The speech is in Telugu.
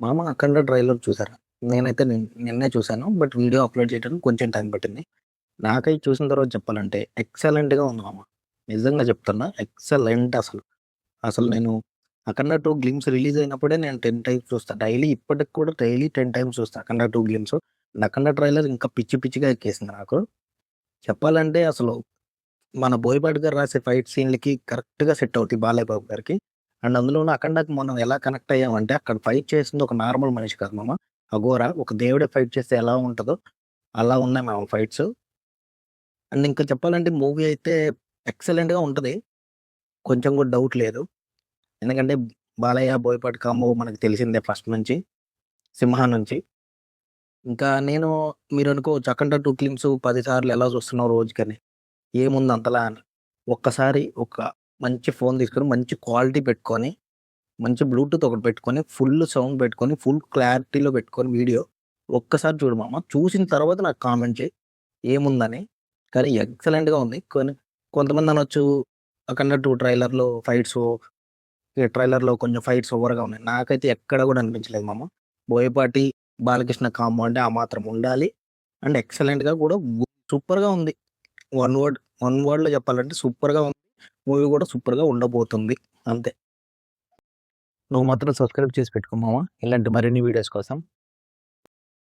మామ 'అఖండ' ట్రైలర్ చూసారా? నేనైతే నిన్నే చూసాను. బట్ వీడియో అప్‌లోడ్ చేయడానికి కొంచెం టైం పట్టింది. నాకై చూసిన తర్వాత చెప్పాలంటే ఎక్సలెంట్‌గా ఉంది మామ. నిజంగా చెప్తున్నా ఎక్సలెంట్ అసలు. అసలు నేను 'అఖండ 2' గ్లింప్స్ రిలీజ్ అయినప్పుడే నేను 10 టైమ్స్ చూస్తా. డైలీ ఇప్పటికి కూడా డైలీ 10 టైమ్స్ చూస్తా 'అఖండ 2' గ్లింప్స్. 'అఖండ' ట్రైలర్ ఇంకా పిచ్చి పిచ్చిగా ఎక్కేసింది నాకు. చెప్పాలంటే అసలు మన బోయపాటి గారు రాసే ఫైట్ సీన్‌లకి కరెక్ట్‌గా సెట్ అవుతాయి బాలయ్య బాబు గారికి. అండ్ అందులోను 'అఖండ'కి మనం ఎలా కనెక్ట్ అయ్యామంటే అక్కడ ఫైట్ చేసింది ఒక నార్మల్ మనిషి కాదు మామ. అఘోర ఒక దేవుడే ఫైట్ చేస్తే ఎలా ఉంటదో అలా ఉన్నాయి మామ ఫైట్స్. అండ్ ఇంకా చెప్పాలంటే మూవీ అయితే ఎక్సలెంట్‌గా ఉంటది. కొంచెం కూడా డౌట్ లేదు. ఎందుకంటే బాలయ్య, బోయపాటి కాంబో మనకు తెలిసిందే ఫస్ట్ నుంచి. 'సింహ' నుంచి. ఇంకా నేను మీరనుకోవచ్చు 'అఖండ 2' ఫిల్మ్స్ 10 సార్లు ఎలా చూస్తున్నావు రోజుకని. ఏముంది అంతలా అని. ఒక్కసారి ఒక మంచి ఫోన్ తీసుకొని మంచి క్వాలిటీ పెట్టుకొని మంచి బ్లూటూత్ ఒకటి పెట్టుకొని, ఫుల్ సౌండ్ పెట్టుకొని, ఫుల్ క్లారిటీలో పెట్టుకొని వీడియో ఒక్కసారి చూడు మామ. చూసిన తర్వాత నాకు కామెంట్ చెయి ఏముందని. కానీ ఎక్సలెంట్‌గా ఉంది. కొంతమంది అనొచ్చు 'అఖండ 2' ట్రైలర్‌లో ఫైట్సు ఈ ట్రైలర్‌లో కొంచెం ఫైట్స్ ఓవర్‌గా ఉన్నాయి. నాకైతే ఎక్కడ కూడా అనిపించలేదు మామ. బోయపాటి, బాలకృష్ణ కాంబో అంటే ఆ మాత్రం ఉండాలి. అండ్ ఎక్సలెంట్‌గా కూడా సూపర్‌గా ఉంది. వన్ వర్డ్‌లో చెప్పాలంటే సూపర్‌గా ఉంది. మూవీ కూడా సూపర్‌గా ఉండబోతుంది. అంతే. నువ్వు మాత్రం సబ్స్క్రైబ్ చేసి పెట్టుకో మామ. ఇలాంటి మరిన్ని వీడియోస్ కోసం.